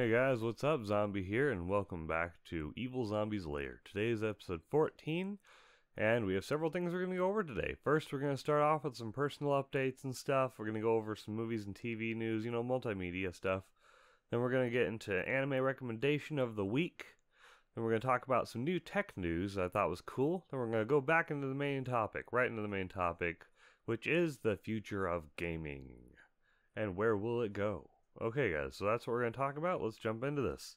Hey guys, what's up? Zombie here, and welcome back to Evilzombies Lair. Today is episode 14, and we have several things we're going to go over today. First, we're going to start off with some personal updates and stuff. We're going to go over some movies and TV news, multimedia stuff. Then we're going to get into anime recommendation of the week. Then we're going to talk about some new tech news I thought was cool. Then we're going to go back into the main topic, right into the main topic, which is the future of gaming. And where will it go? Okay guys, so that's what we're going to talk about. Let's jump into this.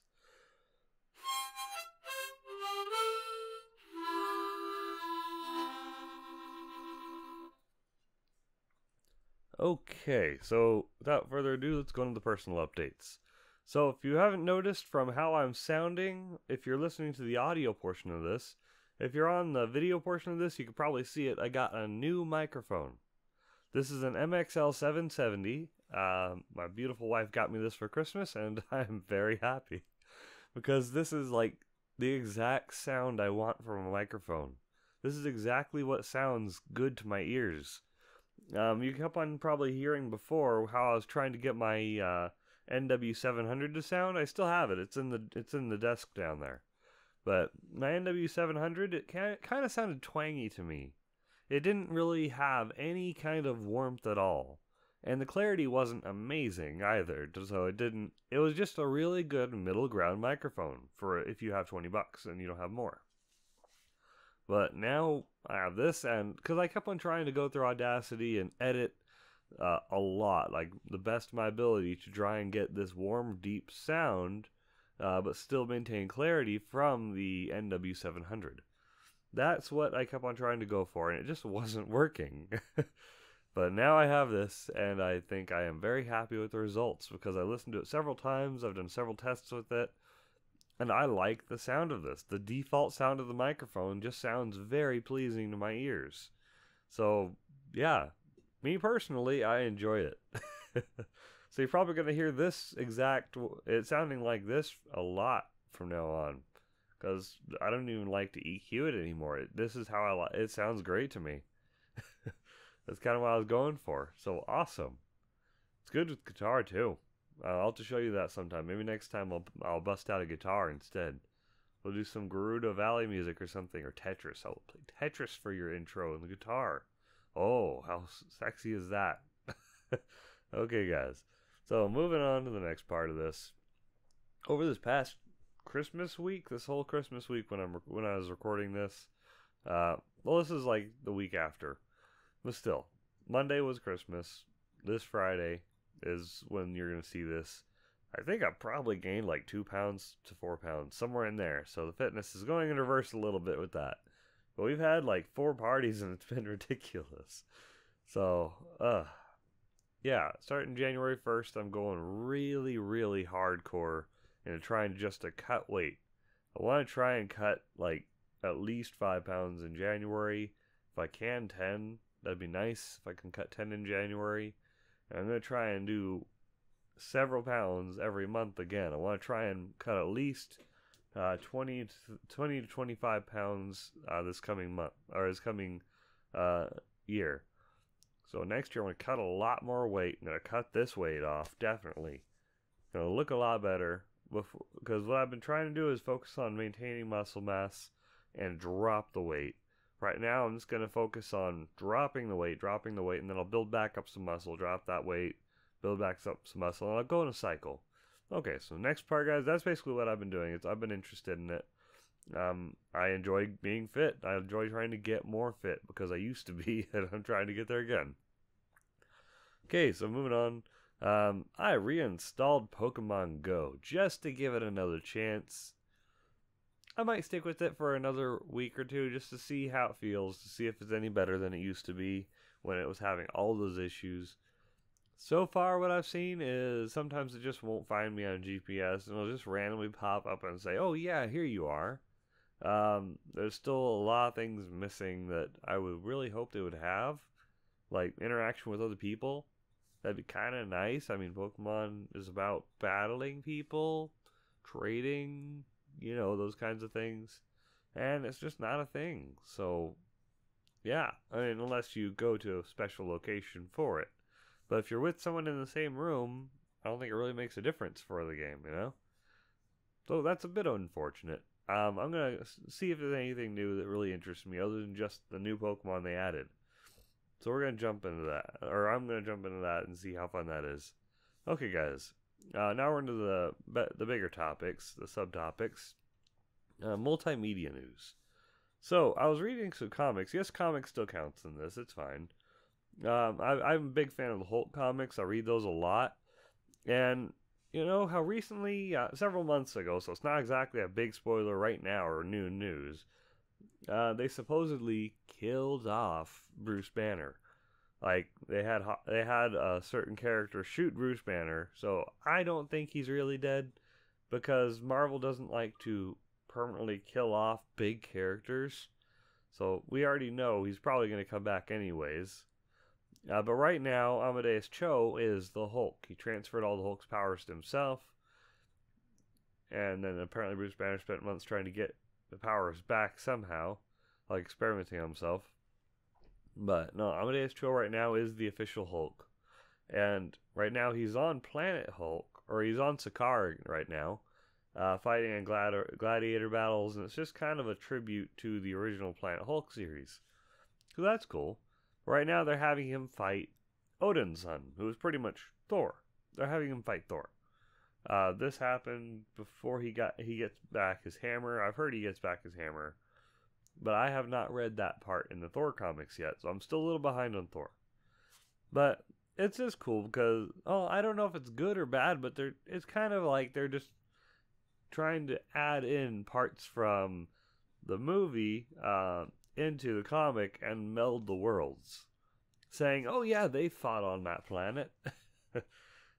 Okay, so without further ado, let's go into the personal updates. So if you haven't noticed from how I'm sounding, if you're listening to the audio portion of this, if you're on the video portion of this, you can probably see it. I got a new microphone. This is an MXL 770. My beautiful wife got me this for Christmas, and I'm very happy because this is like the exact sound I want from a microphone. This is exactly what sounds good to my ears. You kept on probably hearing before how I was trying to get my NW700 to sound. I still have it. It's in the desk down there. But my NW700, it kind of sounded twangy to me. It didn't really have any kind of warmth at all. And the clarity wasn't amazing either, so it was just a really good middle ground microphone for if you have $20 and you don't have more. But now I have this, and because I kept on trying to go through Audacity and edit a lot, like the best of my ability to try and get this warm, deep sound, but still maintain clarity from the NW700. That's what I kept on trying to go for, and it just wasn't working. But now I have this, and I think I am very happy with the results because I listened to it several times. I've done several tests with it, and I like the sound of this. The default sound of the microphone just sounds very pleasing to my ears. So, yeah, me personally, I enjoy it. So you're probably going to hear it sounding like this a lot from now on. Because I don't even like to EQ it anymore. This is how it sounds great to me. That's kind of what I was going for. So awesome. It's good with guitar too. I'll have to show you that sometime. Maybe next time I'll bust out a guitar instead. We'll do some Gerudo Valley music or something, or Tetris. I'll play Tetris for your intro on the guitar. Oh, how sexy is that? Okay, guys. So moving on to the next part of this. Over this past Christmas week, this whole Christmas week when I was recording this, well, this is like the week after, but still, Monday was Christmas. This Friday is when you're gonna see this. I think I probably gained like 2 pounds to 4 pounds, somewhere in there. So the fitness is going in reverse a little bit with that. But we've had like 4 parties and it's been ridiculous. So, yeah, starting January 1st, I'm going really, really hardcore and trying just to cut weight. I want to try and cut like at least 5 pounds in January. If I can 10, that'd be nice if I can cut 10 in January. And I'm going to try and do several pounds every month again. I want to try and cut at least 20 to 25 pounds this coming month, or this coming year. So next year I'm going to cut a lot more weight. I'm going to cut this weight off, definitely. Going to look a lot better. Because what I've been trying to do is focus on maintaining muscle mass and drop the weight. Right now, I'm just going to focus on dropping the weight, and then I'll build back up some muscle, drop that weight, build back up some muscle, and I'll go in a cycle. Okay, so next part, guys, that's basically what I've been doing. I've been interested in it. I enjoy being fit. I enjoy trying to get more fit because I used to be, and I'm trying to get there again. Okay, so moving on. I reinstalled Pokemon Go just to give it another chance. I might stick with it for another week or two just to see how it feels, to see if it's any better than it used to be when it was having all those issues. So far, what I've seen is sometimes it just won't find me on GPS and it'll just randomly pop up and say, oh yeah, here you are. There's still a lot of things missing that I would really hope they would have, like interaction with other people. That'd be kind of nice. I mean, Pokemon is about battling people, trading, those kinds of things. And it's just not a thing. So, yeah. I mean, unless you go to a special location for it. But if you're with someone in the same room, I don't think it really makes a difference for the game, So that's a bit unfortunate. I'm going to see if there's anything new that really interests me other than just the new Pokemon they added. So we're going to jump into that. Or I'm going to jump into that and see how fun that is. Okay, guys. Now we're into the bigger topics, the subtopics. Multimedia news. So, I was reading some comics. Yes, comics still counts in this. It's fine. I'm a big fan of the Hulk comics. I read those a lot. And you know how recently, several months ago, so it's not exactly a big spoiler right now or new news, they supposedly killed off Bruce Banner. Like they had a certain character shoot Bruce Banner, so I don't think he's really dead because Marvel doesn't like to permanently kill off big characters. So we already know he's probably going to come back anyways. But right now, Amadeus Cho is the Hulk. He transferred all the Hulk's powers to himself. And then apparently Bruce Banner spent months trying to get the powers back somehow. Like experimenting on himself. But no, Amadeus Cho right now is the official Hulk. And right now he's on Planet Hulk. Or he's on Sakaar right now. Fighting in gladiator battles. And it's just kind of a tribute to the original Planet Hulk series. So that's cool. Right now, they're having him fight Odin's son, who is pretty much Thor. They're having him fight Thor. This happened before he gets back his hammer. I've heard he gets back his hammer, but I have not read that part in the Thor comics yet, so I'm still a little behind on Thor. But it's just cool because I don't know if it's good or bad, but it's kind of like they're just trying to add in parts from the movie. Into the comic and meld the worlds, saying, oh yeah, they fought on that planet.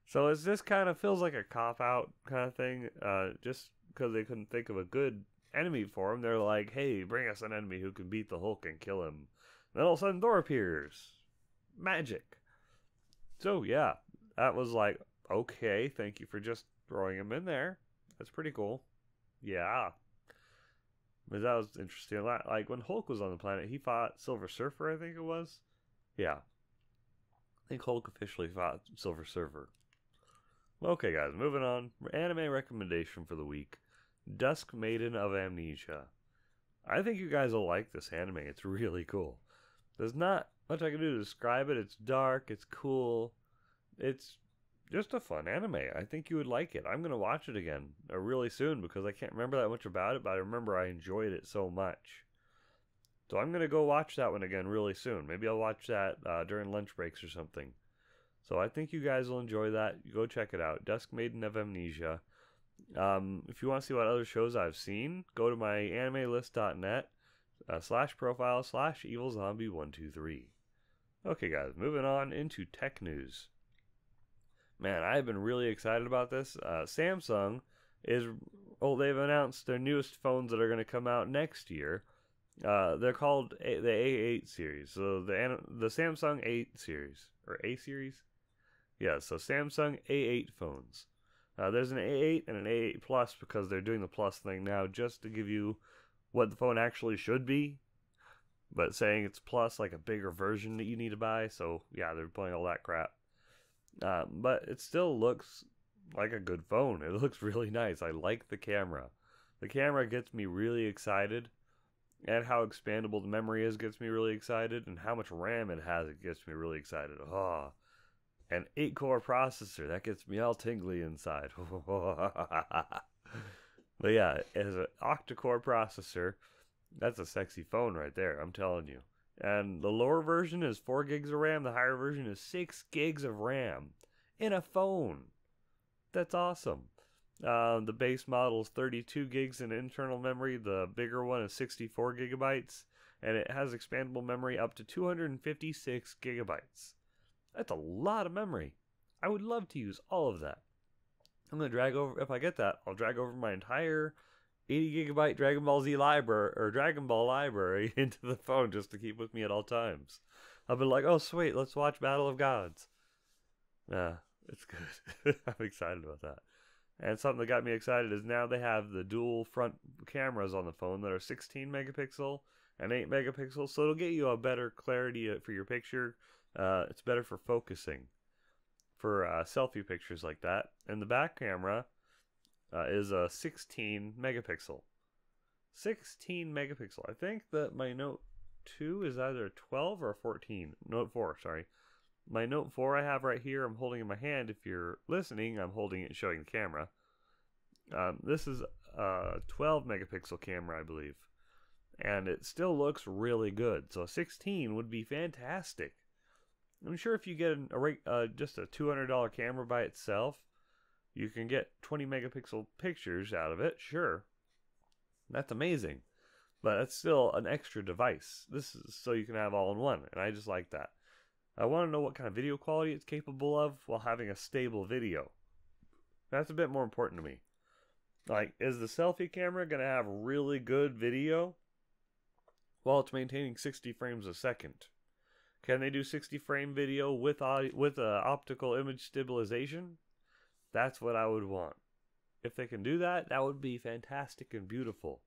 So it just kind of feels like a cop-out kind of thing, just because they couldn't think of a good enemy for him. They're like, hey, bring us an enemy who can beat the Hulk and kill him. Then all of a sudden Thor appears. Magic. So yeah, that was like, okay, thank you for just throwing him in there. That's pretty cool. Yeah. But that was interesting. Like when Hulk was on the planet, he fought Silver Surfer, I think it was. Yeah. I think Hulk officially fought Silver Surfer. Okay, guys, moving on. Anime recommendation for the week. Dusk Maiden of Amnesia. I think you guys will like this anime. It's really cool. There's not much I can do to describe it. It's dark. It's cool. It's just a fun anime. I think you would like it. I'm going to watch it again really soon because I can't remember that much about it, but I remember I enjoyed it so much. So I'm going to go watch that one again really soon. Maybe I'll watch that during lunch breaks or something. So I think you guys will enjoy that. Go check it out. Dusk Maiden of Amnesia. If you want to see what other shows I've seen, go to my animelist.net /profile/evilzombie123. Okay, guys, moving on into tech news. Man, I've been really excited about this. Samsung they've announced their newest phones that are going to come out next year. They're called the A8 series. So the Samsung 8 series, or A series? Yeah, so Samsung A8 phones. There's an A8 and an A8 Plus because they're doing the Plus thing now just to give you what the phone actually should be. But saying it's Plus, like a bigger version that you need to buy. So, yeah, they're playing all that crap. But it still looks like a good phone. It looks really nice. I like the camera. The camera gets me really excited. And how expandable the memory is gets me really excited. And how much RAM it has, it gets me really excited. Oh, an 8-core processor. That gets me all tingly inside. But yeah, as an octa-core processor, that's a sexy phone right there. I'm telling you. And the lower version is 4 gigs of RAM. The higher version is 6 gigs of RAM in a phone. That's awesome. The base model is 32 gigs in internal memory. The bigger one is 64 gigabytes. And it has expandable memory up to 256 gigabytes. That's a lot of memory. I would love to use all of that. I'm going to drag over, if I get that, I'll drag over my entire 80 gigabyte Dragon Ball Z library or Dragon Ball library into the phone just to keep with me at all times. I'll be like, oh sweet, let's watch Battle of Gods. Yeah, it's good. I'm excited about that. And something that got me excited is now they have the dual front cameras on the phone that are 16 megapixel and 8 megapixels, so it'll get you a better clarity for your picture. It's better for focusing for selfie pictures like that. And the back camera is a 16 megapixel. 16 megapixel. I think that my Note 2 is either 12 or 14. Note 4, sorry. My Note 4 I have right here, I'm holding in my hand. If you're listening, I'm holding it and showing the camera. This is a 12 megapixel camera, I believe. And it still looks really good. So 16 would be fantastic. I'm sure if you get just a $200 camera by itself, you can get 20 megapixel pictures out of it, sure. That's amazing. But it's still an extra device. This is so you can have all in one, and I just like that. I want to know what kind of video quality it's capable of while having a stable video. That's a bit more important to me. Like, is the selfie camera going to have really good video while it's maintaining 60 frames a second? Can they do 60 frame video with optical image stabilization? That's what I would want. If they can do that, that would be fantastic and beautiful.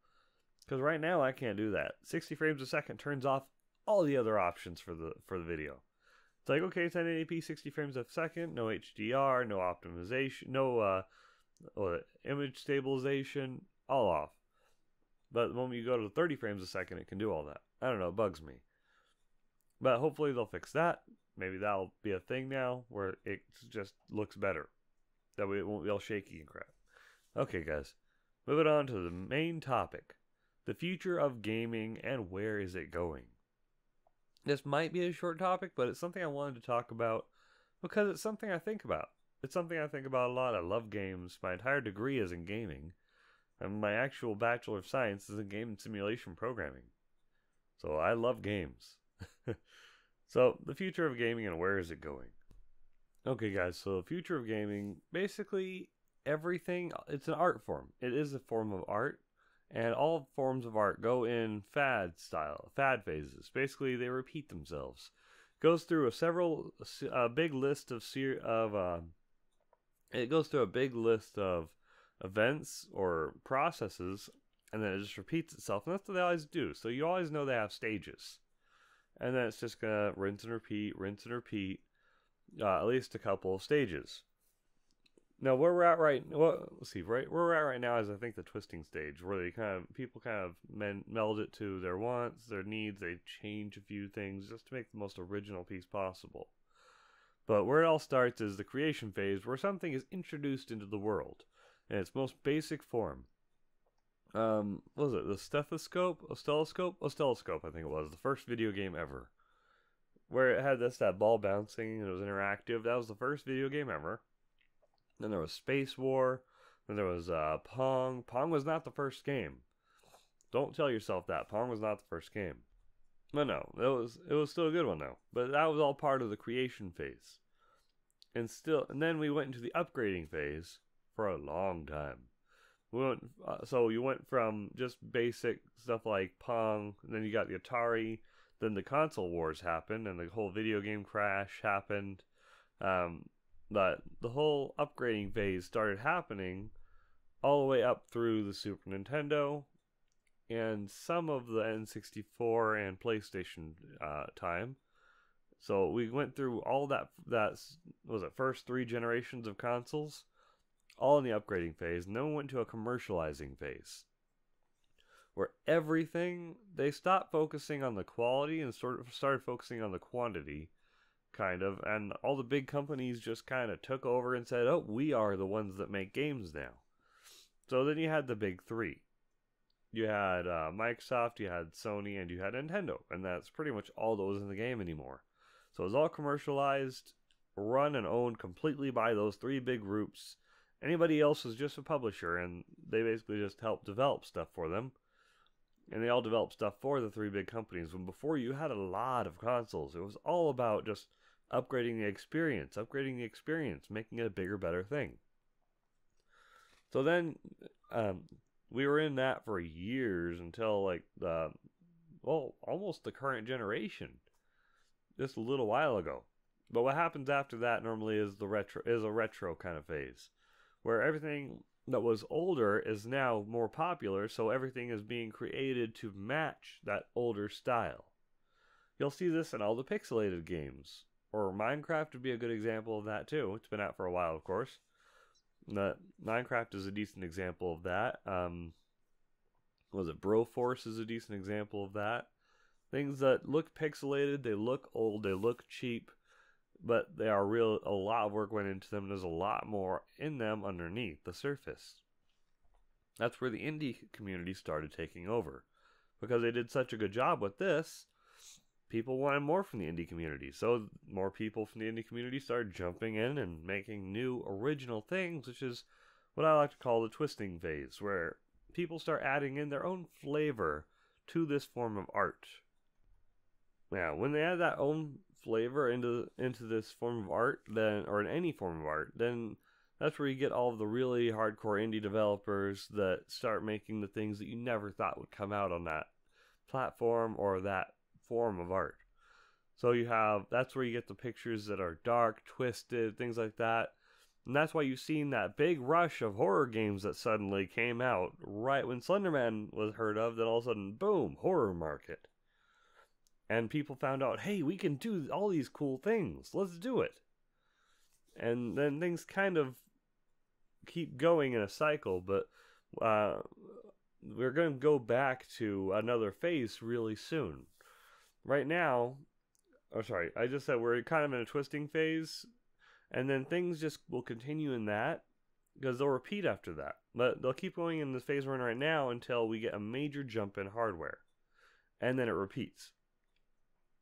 Because right now I can't do that. 60 frames a second turns off all the other options for the video. It's like, okay, 1080p 60 frames a second, no HDR, no optimization, no image stabilization, all off. But when you go to 30 frames a second, it can do all that. I don't know, it bugs me. But hopefully they'll fix that. Maybe that'll be a thing now where it just looks better. That way it won't be all shaky and crap. Okay, guys. Moving on to the main topic. The future of gaming and where is it going? This might be a short topic, but it's something I wanted to talk about because it's something I think about. It's something I think about a lot. I love games. My entire degree is in gaming. And my actual Bachelor of Science is in game and simulation programming. So I love games. So the future of gaming and where is it going? Okay, guys, so the future of gaming, basically everything, it's an art form. It is a form of art, and all forms of art go in fad phases. Basically, they repeat themselves. Goes through a big list of events or processes, and then it just repeats itself, and that's what they always do. So you always know they have stages, and then it's just gonna rinse and repeat, at least a couple of stages. Now where we're at right now is I think the twisting stage, where people meld it to their wants, their needs. They change a few things just to make the most original piece possible. But where it all starts is the creation phase, where something is introduced into the world in its most basic form. What was it? The Oscilloscope, I think it was. The first video game ever. Where it had that ball bouncing and it was interactive. That was the first video game ever. Then there was Space War. Then there was Pong. Pong was not the first game. Don't tell yourself that. Pong was not the first game. But no, it was still a good one though. But that was all part of the creation phase. And then we went into the upgrading phase for a long time. So you went from just basic stuff like Pong, and then you got the Atari, then the console wars happened, and the whole video game crash happened. But the whole upgrading phase started happening all the way up through the Super Nintendo and some of the N64 and PlayStation time. So we went through all that was it, first 3 generations of consoles, all in the upgrading phase, and then we went to a commercializing phase, where they stopped focusing on the quality and started focusing on the quantity, and all the big companies just kind of took over and said, oh, we are the ones that make games now. So then you had the big 3. You had Microsoft, you had Sony, and you had Nintendo, and that's pretty much all that was in the game anymore. So it was all commercialized, run and owned completely by those 3 big groups. Anybody else was just a publisher, and they basically just helped develop stuff for them. And they all developed stuff for the 3 big companies. When before you had a lot of consoles, it was all about just upgrading the experience, making it a bigger, better thing. So then, we were in that for years until almost the current generation, just a little while ago. But what happens after that normally is a retro kind of phase, where everything that was older is now more popular, so everything is being created to match that older style. You'll see this in all the pixelated games, or Minecraft would be a good example of that too. It's been out for a while, of course. Minecraft is a decent example of that. Was it Broforce is a decent example of that. Things that look pixelated, they look old, they look cheap, but they are real. A lot of work went into them. There's a lot more in them underneath the surface. That's where the indie community started taking over. Because they did such a good job with this, people wanted more from the indie community. So more people from the indie community started jumping in and making new original things, which is what I like to call the twisting phase, where people start adding in their own flavor to this form of art. Now, when they add that own flavor into this form of art, then, or in any form of art, then that's where you get all of the really hardcore indie developers that start making the things that you never thought would come out on that platform or that form of art. So that's where you get the pictures that are dark, twisted, things like that. And that's why you've seen that big rush of horror games that suddenly came out right when Slenderman was heard of. Then all of a sudden, boom, horror market. And people found out, hey, we can do all these cool things. Let's do it. And then things kind of keep going in a cycle, but we're going to go back to another phase really soon. Right now, I just said we're kind of in a twisting phase, and then things just will continue in that, because they'll repeat after that. But they'll keep going in the phase we're in right now until we get a major jump in hardware. And then it repeats.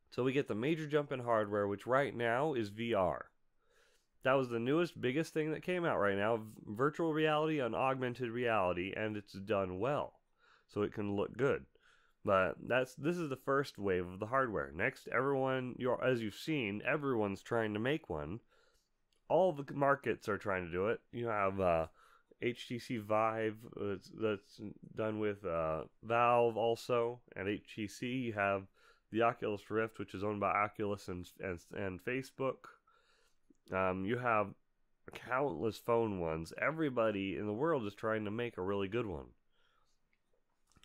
So we get the major jump in hardware, which right now is VR. That was the newest, biggest thing that came out right now. Virtual reality and augmented reality, and it's done well. So it can look good. But this is the first wave of the hardware. Next, as you've seen, everyone's trying to make one. All the markets are trying to do it. You have HTC Vive that's done with Valve also, and HTC. You have the Oculus Rift, which is owned by Oculus and Facebook. You have countless phone ones. Everybody in the world is trying to make a really good one.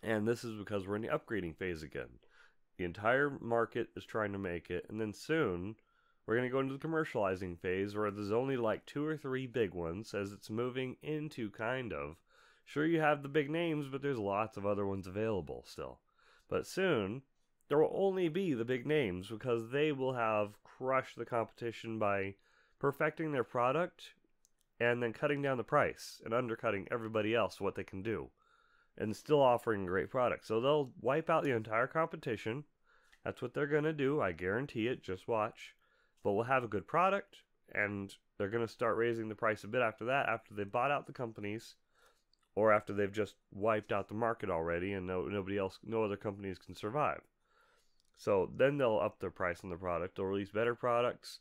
And this is because we're in the upgrading phase again. The entire market is trying to make it, and then soon we're going to go into the commercializing phase where there's only like 2 or 3 big ones as it's moving into kind of. Sure, you have the big names, but there's lots of other ones available still. But soon, there will only be the big names because they will have crushed the competition by perfecting their product and then cutting down the price and undercutting everybody else what they can do and still offering a great product. So they'll wipe out the entire competition. That's what they're going to do. I guarantee it. Just watch. But we'll have a good product, and they're going to start raising the price a bit after that, after they bought out the companies or after they've just wiped out the market already and no other companies can survive. So then they'll up their price on the product. They'll release better products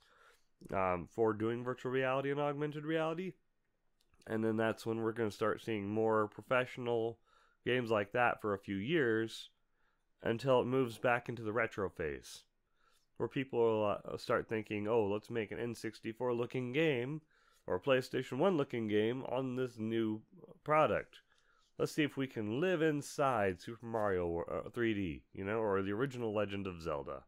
for doing virtual reality and augmented reality. And then that's when we're going to start seeing more professional games like that for a few years until it moves back into the retro phase, where people will start thinking, oh, let's make an N64 looking game or a PlayStation 1 looking game on this new product. Let's see if we can live inside Super Mario 3D, or the original Legend of Zelda.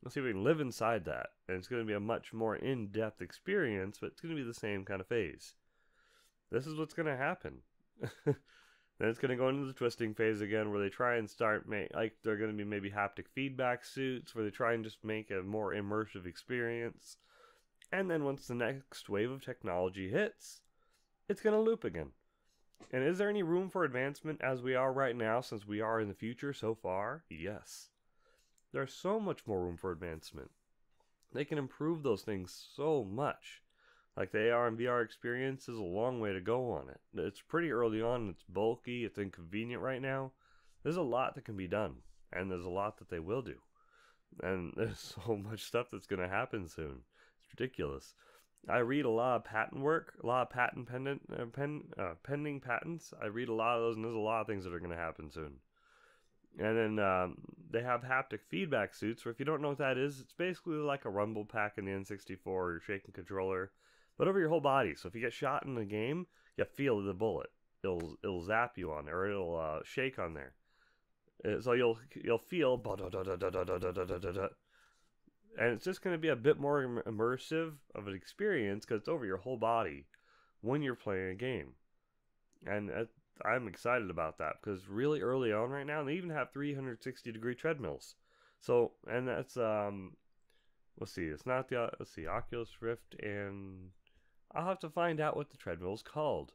Let's see if we can live inside that. And it's going to be a much more in-depth experience, but it's going to be the same kind of phase. This is what's going to happen. Then it's going to go into the twisting phase again, where they try and they're going to be maybe haptic feedback suits, where they try and just make a more immersive experience. And then once the next wave of technology hits, it's going to loop again. And is there any room for advancement as we are right now, since we are in the future so far? Yes. There's so much more room for advancement. They can improve those things so much. Like the AR and VR experience is a long way to go on it. It's pretty early on, it's bulky, it's inconvenient right now. There's a lot that can be done, and there's a lot that they will do. And there's so much stuff that's going to happen soon. It's ridiculous. I read a lot of patent work, a lot of pending patents. I read a lot of those, and there's a lot of things that are going to happen soon. And then they have haptic feedback suits, where if you don't know what that is, it's basically like a rumble pack in the N64 or your shaking controller, but over your whole body. So if you get shot in the game, you feel the bullet. It'll zap you on there, or it'll shake on there. So you'll feel, and it's just going to be a bit more immersive of an experience because it's over your whole body. when you're playing a game. And I'm excited about that because really early on right now, they even have 360-degree treadmills. So, and that's, let's see, it's not the, let's see, Oculus Rift, and I'll have to find out what the treadmill's called.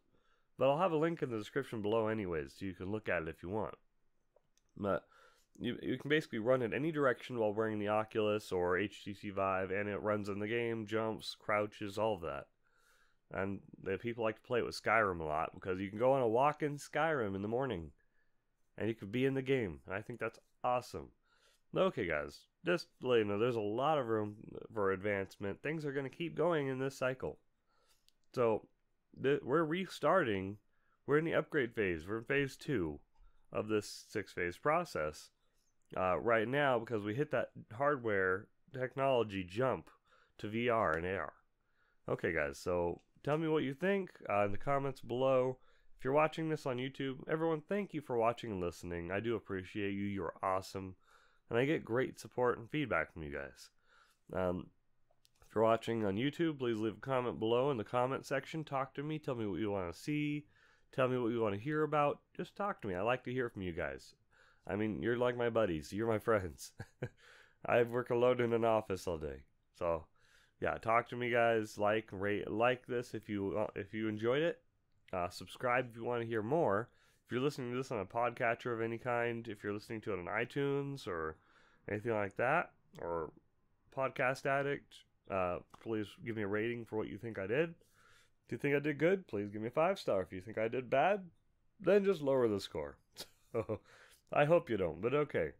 But I'll have a link in the description below anyways, so you can look at it if you want. But you can basically run in any direction while wearing the Oculus or HTC Vive, and it runs in the game, jumps, crouches, all of that. And the people like to play it with Skyrim a lot because you can go on a walk in Skyrim in the morning, and you could be in the game. And I think that's awesome. Okay, guys, just to let you know, there's a lot of room for advancement. Things are going to keep going in this cycle. So we're restarting. We're in the upgrade phase. We're in phase 2 of this 6-phase process right now because we hit that hardware technology jump to VR and AR. Okay, guys, so tell me what you think in the comments below. If you're watching this on YouTube, everyone, thank you for watching and listening. I do appreciate you. You're awesome. And I get great support and feedback from you guys. If you're watching on YouTube, please leave a comment below in the comment section. Talk to me. Tell me what you want to see. Tell me what you want to hear about. Just talk to me. I like to hear from you guys. I mean, you're like my buddies. You're my friends. I work alone in an office all day. So, yeah, talk to me, guys. Rate, like this if you enjoyed it. Subscribe if you want to hear more. If you're listening to this on a podcatcher of any kind, if you're listening to it on iTunes or anything like that, or Podcast Addict, please give me a rating for what you think I did. If you think I did good, please give me a 5-star. If you think I did bad, then just lower the score. So, I hope you don't, but okay.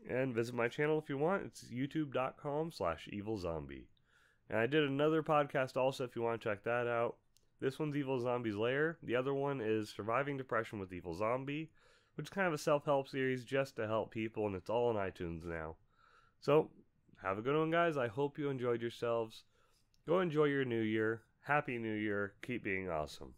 And visit my channel if you want. It's youtube.com/Evilzombie. And I did another podcast also if you want to check that out. This one's Evilzombies Lair. The other one is Surviving Depression with Evilzombie, which is kind of a self-help series just to help people, and it's all on iTunes now. So, have a good one, guys. I hope you enjoyed yourselves. Go enjoy your new year. Happy New Year. Keep being awesome.